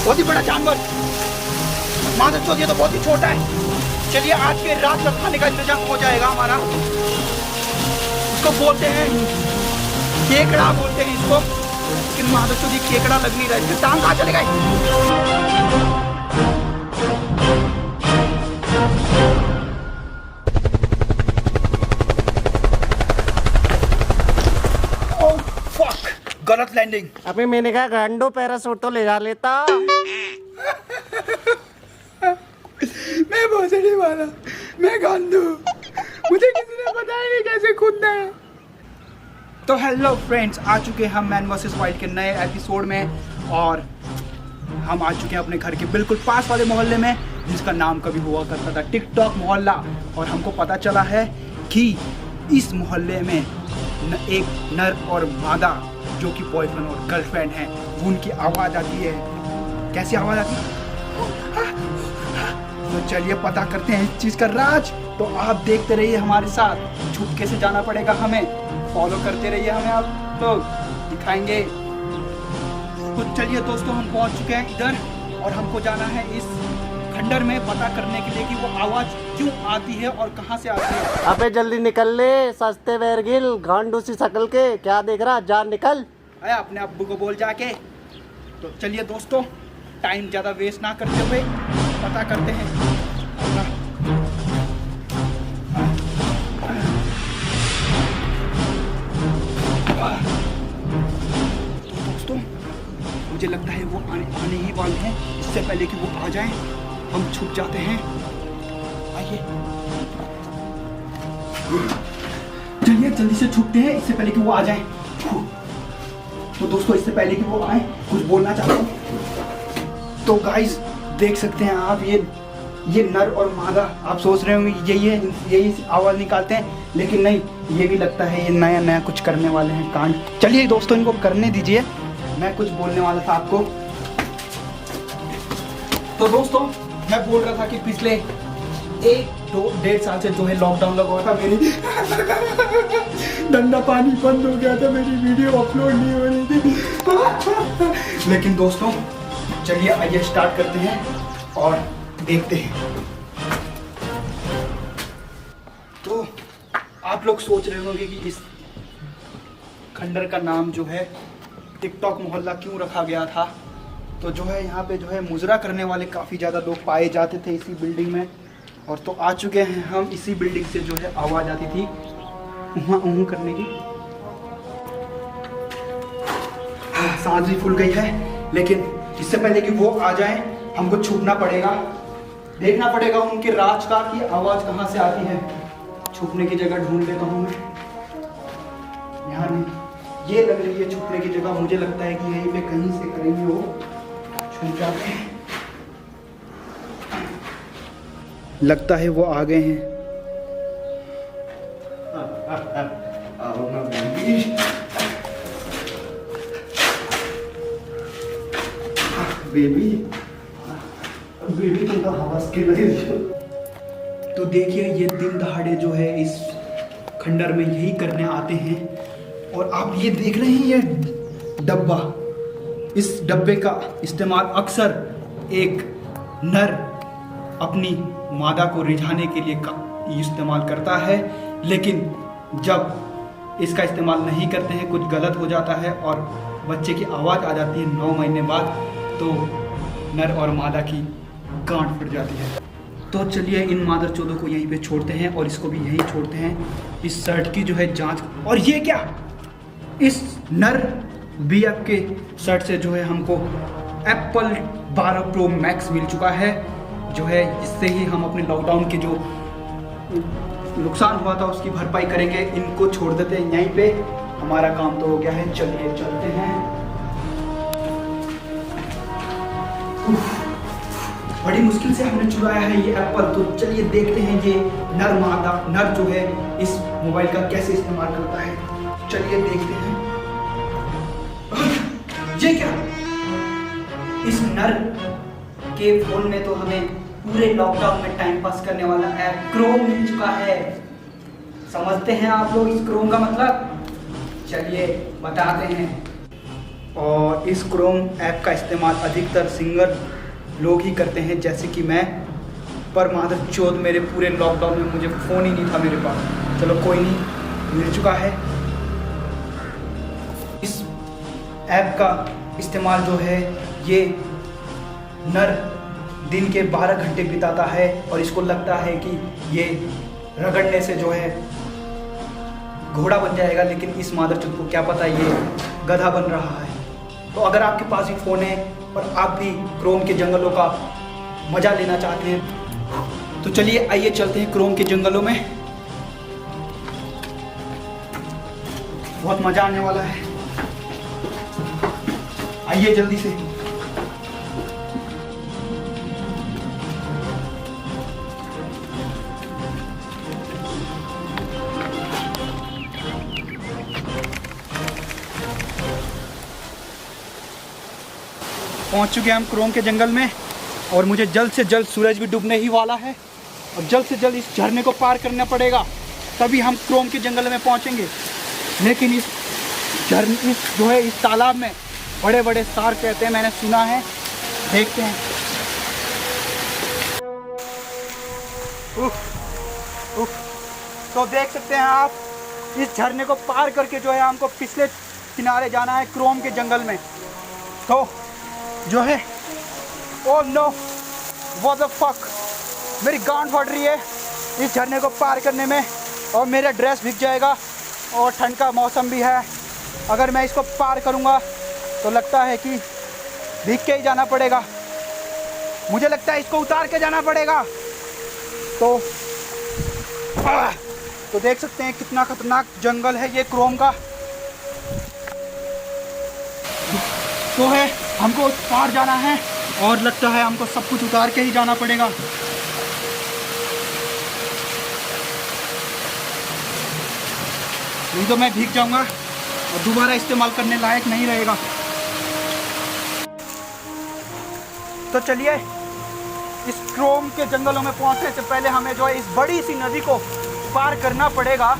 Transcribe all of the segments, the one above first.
बहुत ही बड़ा जानवर। मादर चौथ ये तो बहुत ही छोटा है। चलिए आज के रात का खाने का इंतजाम हो जाएगा हमारा। इसको बोलते हैं केकड़ा, बोलते हैं इसको, लेकिन मादर चौथ ये केकड़ा लग नहीं रहा है। इसकी टांग कहाँ चले गए? गलत लैंडिंग। अभी मैंने कहा गांडो पैरासूट तो ले जा लेता। मैं भोसड़ी वाला, मैं गांडू, मुझे किसी ने बताया नहीं कैसे कूदना है। तो हेलो फ्रेंड्स, आ चुके हैं हम मैन वर्सेस वाइल्ड के नए एपिसोड में। और हम आ चुके हैं अपने घर के बिल्कुल पास वाले मोहल्ले में, जिसका नाम कभी हुआ करता था टिकटॉक मोहल्ला। और हमको पता चला है कि इस मोहल्ले में एक नर और मादा जो कि बॉयफ्रेंड और गर्लफ्रेंड हैं, उनकी आवाज़ आती है। कैसी आवाज़ आती है? तो चलिए पता करते हैं इस चीज़ का राज। तो आप देखते रहिए हमारे साथ। छुपके से जाना पड़ेगा हमें, फॉलो करते रहिए हमें, आप लोग दिखाएंगे। तो चलिए दोस्तों, हम पहुंच चुके हैं इधर और हमको जाना है इस खंडर में पता करने के लिए कि वो आवाज़ क्यों आती है और कहाँ से आती है। अबे जल्दी निकल ले सस्ते बैरगिल, गांडू सी शकल के, क्या देख रहा, जा निकल। आया अपने अब्बू को बोल जाके। तो चलिए दोस्तों, टाइम ज़्यादा वेस्ट ना करते हुए पता करते हैं। तो दोस्तों, मुझे लगता है वो आने ही वाले हैं। इससे पहले कि वो आ जाएं, हम छुप जाते हैं। आइए चलिए जल्दी से छुपते हैं, इससे पहले कि वो आ जाएं। तो दोस्तों, इससे पहले कि वो आए, कुछ बोलना चाहता हूँ। तो गाइस देख सकते हैं आप, ये नर और मादा, आप सोच रहे होंगे यही है, यही आवाज़ निकालते हैं, लेकिन नहीं, ये भी लगता है ये नया नया कुछ करने वाले हैं कांड। चलिए दोस्तों, इनको करने दीजिए, मैं कुछ बोलने वाला था आपको। तो दोस्तों, मैं बोल रहा था कि पिछले 1-2-1.5 साल से जो है लॉकडाउन लगा हुआ था, मेरी धंधा पानी बंद हो गया था, मेरी वीडियो अपलोड नहीं हो रही थी। लेकिन दोस्तों चलिए आइए स्टार्ट करते हैं और देखते हैं। तो आप लोग सोच रहे होंगे कि इस खंडर का नाम जो है टिकटॉक मोहल्ला क्यों रखा गया था। तो जो है यहाँ पे जो है मुजरा करने वाले काफ़ी ज़्यादा लोग पाए जाते थे इसी बिल्डिंग में। और तो आ चुके हैं हम इसी बिल्डिंग से, जो है आवाज़ आती थी वहाँ करने की। सांस भी फूल गई है, लेकिन इससे पहले कि वो आ जाएं, हमको छुपना पड़ेगा, देखना पड़ेगा उनके राज का कि आवाज़ कहाँ से आती है। छुपने की जगह ढूंढ लेता हूँ मैं। यहाँ नहीं, ये लग रही है छुपने की जगह, मुझे लगता है कि यहीं पे कहीं से कहीं वो छुप जाते हैं। लगता है वो आ गए हैं। बेबी बेबी तुम तो हवस के लगे। तो देखिए, ये दिन दहाड़े जो है इस खंडर में यही करने आते हैं। और आप ये देख रहे हैं, ये डब्बा, इस डब्बे का इस्तेमाल अक्सर एक नर अपनी मादा को रिझाने के लिए इस्तेमाल करता है। लेकिन जब इसका इस्तेमाल नहीं करते हैं, कुछ गलत हो जाता है और बच्चे की आवाज़ आ जाती है 9 महीने बाद, तो नर और मादा की गांठ फट जाती है। तो चलिए इन मादर चोदों को यहीं पे छोड़ते हैं और इसको भी यहीं छोड़ते हैं। इस शर्ट की जो है जांच। और ये क्या, इस नर BF के शर्ट से जो है हमको एप्पल 12 प्रो मैक्स मिल चुका है, जो है इससे ही हम अपने लॉकडाउन के जो नुकसान हुआ था उसकी भरपाई करेंगे। इनको छोड़ देते हैं यहीं पे, हमारा काम तो हो गया है। चलिए चलते हैं। बड़ी मुश्किल से हमने चुराया है ये एप्पल। तो चलिए देखते हैं ये नर मादा, नर जो है इस मोबाइल का कैसे इस्तेमाल करता है। चलिए देखते हैं। ये क्या, इस नर के फोन में तो हमें पूरे लॉकडाउन में टाइम पास करने वाला ऐप क्रोम मिल चुका है। समझते हैं आप लोग इस क्रोम का मतलब? चलिए बताते हैं। और इस क्रोम ऐप का इस्तेमाल अधिकतर सिंगर लोग ही करते हैं, जैसे कि मैं। पर मादर चौथ, मेरे पूरे लॉकडाउन में मुझे फ़ोन ही नहीं था मेरे पास। चलो कोई नहीं, मिल चुका है। इस ऐप का इस्तेमाल जो है ये नर दिन के 12 घंटे बिताता है और इसको लगता है कि ये रगड़ने से जो है घोड़ा बन जाएगा, लेकिन इस मादरचोद को क्या पता ये गधा बन रहा है। तो अगर आपके पास एक फ़ोन है और आप भी क्रोम के जंगलों का मज़ा लेना चाहते हैं तो चलिए आइए चलते हैं क्रोम के जंगलों में। बहुत मज़ा आने वाला है, आइए जल्दी से। पहुंच चुके हैं हम क्रोम के जंगल में और मुझे जल्द से जल्द सूरज भी डूबने ही वाला है और जल्द से जल्द इस झरने को पार करना पड़ेगा, तभी हम क्रोम के जंगल में पहुंचेंगे। लेकिन इस जो है इस तालाब में बड़े बड़े शार्क कहते हैं, मैंने सुना है। देखते हैं। तो देख सकते हैं आप, इस झरने को पार करके जो है हमको पिछले किनारे जाना है क्रोम के जंगल में। तो जो है, oh no, what the fuck, मेरी गांड फट रही है इस झरने को पार करने में और मेरा ड्रेस भीग जाएगा और ठंड का मौसम भी है। अगर मैं इसको पार करूंगा तो लगता है कि भीग के ही जाना पड़ेगा। मुझे लगता है इसको उतार के जाना पड़ेगा। तो देख सकते हैं कितना खतरनाक जंगल है ये क्रोम का। तो है हमको पार जाना है और लगता है हमको सब कुछ उतार के ही जाना पड़ेगा। नहीं तो मैं भीग जाऊंगा और दोबारा इस्तेमाल करने लायक नहीं रहेगा। तो चलिए, इस क्रोम के जंगलों में पहुंचने से पहले हमें जो है इस बड़ी सी नदी को पार करना पड़ेगा,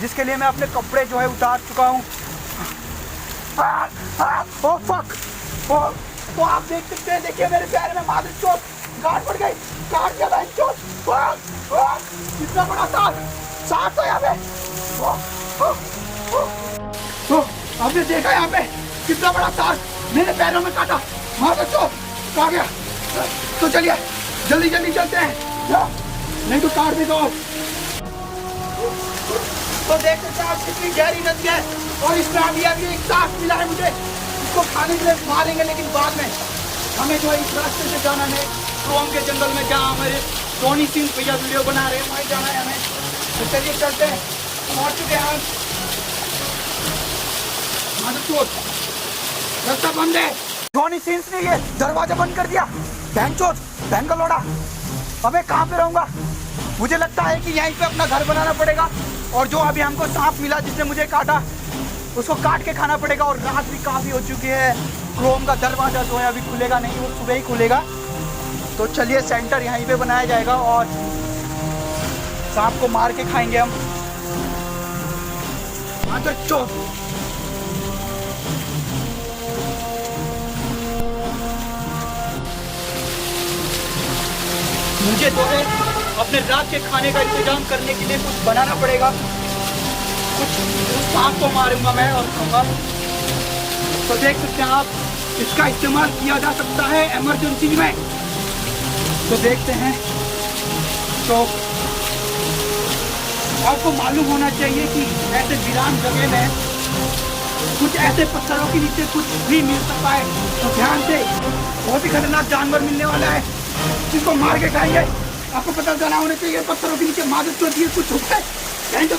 जिसके लिए मैं अपने कपड़े जो है उतार चुका हूँ। ओह फक, तो आप देख सकते हैं, देखिए मेरे पैर में मादर चोट गांठ पड़ गई, काट गया है चोट। कितना बड़ा सांप तो यहाँ पे। तो आपने देखा यहाँ पे कितना बड़ा सांप मेरे पैरों में काटा, मादर चोट कहाँ गया। तो चलिए जल्दी जल्दी चलते हैं, नहीं तो काट देगा। तो देख सकते हैं आप कितनी गहरी नदी है और इसमें अभी एक सांप मिला है मुझे। इसको खाने के लिए मारेंगे, लेकिन बाद में हमें जो है इस रास्ते से जाना है क्रोम के जंगल में, जहाँ हमारे टोनी सिंह भैया वीडियो बना रहे हैं, वहीं जाना है हमें। तो चलिए चलते हैं, पहुँच चुके हैं हम। रास्ता बंद है। टोनी सिंह ने ये दरवाजा बंद कर दिया। बैंचोद, बैंगलोड़ा, अबे कहाँ पे रहूँगा। मुझे लगता है कि यहीं पे अपना घर बनाना पड़ेगा और जो अभी हमको सांप मिला जिसने मुझे काटा, उसको काट के खाना पड़ेगा। और रात भी काफ़ी हो चुकी है, क्रोम का दरवाज़ा जो है अभी खुलेगा नहीं, वो सुबह ही खुलेगा। तो चलिए सेंटर यहीं पे बनाया जाएगा और सांप को मार के खाएंगे हम। मुझे जो है अपने रात के खाने का इंतजाम करने के लिए कुछ बनाना पड़ेगा। कुछ सांप को मारूंगा मैं और खाऊंगा। तो देख सकते हैं आप, इसका इस्तेमाल किया जा सकता है इमरजेंसी में। तो देखते हैं। तो आपको मालूम होना चाहिए कि ऐसे वीरान जगह में कुछ ऐसे पत्थरों के नीचे कुछ भी मिल सकता है। तो ध्यान से, बहुत ही खतरनाक जानवर मिलने वाला है जिसको मार के खाएंगे। आपको पता चला होना चाहिए पत्थरों के नीचे मादर चौथ है, कुछ छुपा है। तो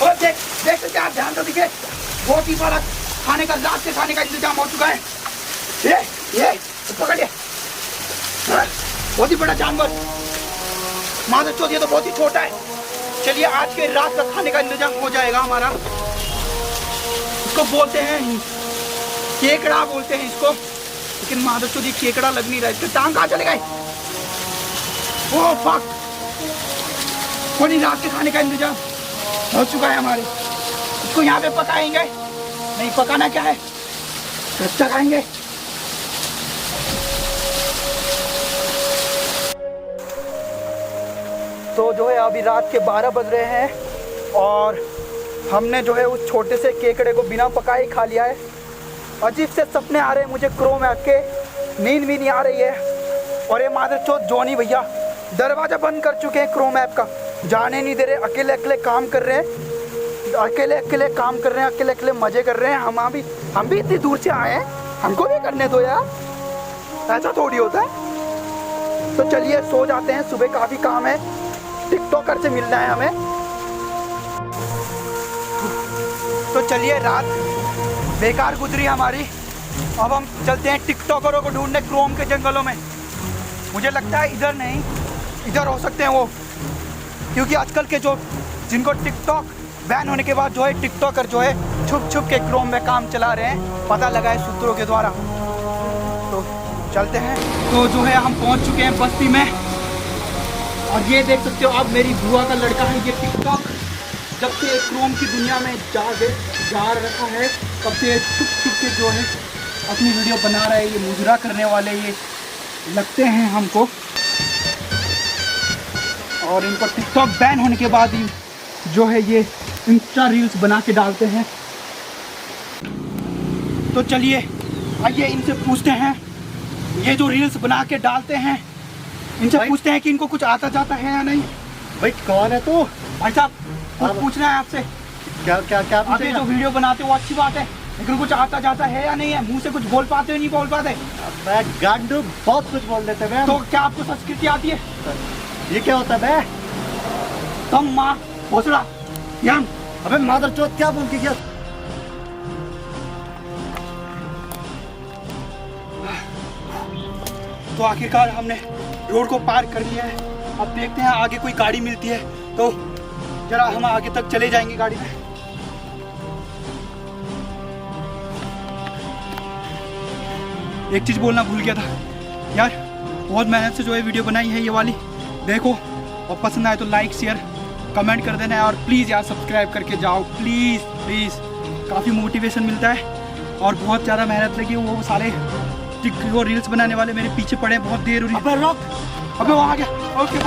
और देख सकते आप, ध्यान से देखिए, बहुत ही बड़ा खाने का, रात के खाने का इंतजाम हो चुका है। ये पकड़िए, बहुत ही बड़ा जानवर मादर चौथ, ये तो बहुत ही छोटा है। चलिए आज के रात का खाने का इंतजाम हो जाएगा हमारा। इसको बोलते हैं केकड़ा बोलते हैं इसको, लेकिन मादर चौथ ये केकड़ा लग नहीं रहा है। इसके टांग कहाँ चले गए। ओह फक, कोई रात के खाने का इंतजाम हो चुका है हमारे। इसको यहाँ पे पकाएंगे नहीं पकाना क्या है, कच्चा खाएंगे। तो जो है अभी रात के 12 बज रहे हैं और हमने जो है उस छोटे से केकड़े को बिना पकाए खा लिया है। अजीब से सपने आ रहे हैं मुझे क्रोम ऐप के, नींद भी नहीं आ रही है। और ये मादरचोद जॉनी भैया दरवाज़ा बंद कर चुके हैं क्रोम ऐप का, जाने नहीं दे रहे, अकेले अकेले काम कर रहे हैं, अकेले अकेले काम कर रहे हैं, अकेले अकेले मज़े कर रहे हैं। हम भी इतनी दूर से आए हैं, हमको भी करने दो यार, ऐसा थोड़ी होता है। तो चलिए सो जाते हैं, सुबह काफ़ी काम है, टिकटॉकर से मिलना है हमें। तो चलिए रात बेकार गुजरी हमारी, अब हम चलते हैं टिकटॉकरों को ढूंढने क्रोम के जंगलों में। मुझे लगता है इधर नहीं, इधर हो सकते हैं वो, क्योंकि आजकल के जो जिनको टिकटॉक बैन होने के बाद जो है टिकटॉकर जो है छुप छुप के क्रोम में काम चला रहे हैं, पता लगा है सूत्रों के द्वारा। तो चलते हैं। तो जो है हम पहुंच चुके हैं बस्ती में और ये देख सकते हो आप, मेरी बुआ का लड़का है। ये टिकटॉक जब से क्रोम की दुनिया में जा रखा है तब से छुप छुप के जो है अपनी वीडियो बना रहा है। ये मुजरा करने वाले ये लगते हैं हमको, और इनको टिकटॉक बैन होने के बाद ही जो है ये इंस्टा रील्स बना के डालते हैं। तो चलिए आइए इनसे पूछते हैं, ये जो रील्स बना के डालते हैं इनसे पूछते हैं कि इनको कुछ आता जाता है या नहीं। भाई कौन है तू? भाई साहब कुछ पूछना है आपसे। क्या क्या क्या आप ये जो वीडियो बनाते हो वो अच्छी बात है, लेकिन कुछ आता जाता है या नहीं है? मुंह से कुछ बोल पाते हो नहीं बोल पाते? मैं गांडू बहुत कुछ बोल देते हैं। तो क्या आपको संस्कृति आती है? ये क्या होता है बे? तुम माँ भोसड़ा यम। अबे मादरचोद क्या बोल के क्या? तो आखिरकार हमने रोड को पार कर लिया है। अब देखते हैं आगे कोई गाड़ी मिलती है तो जरा हम आगे तक चले जाएंगे गाड़ी में। एक चीज़ बोलना भूल गया था यार, बहुत मेहनत से जो है वीडियो बनाई है ये वाली, देखो, और पसंद आए तो लाइक शेयर कमेंट कर देना है, और प्लीज़ यार सब्सक्राइब करके जाओ प्लीज़ प्लीज़। काफ़ी मोटिवेशन मिलता है और बहुत ज़्यादा मेहनत लगी। वो सारे वो रील्स बनाने वाले मेरे पीछे पड़े, बहुत देर हो रही है। अबे वो आ गया। ओके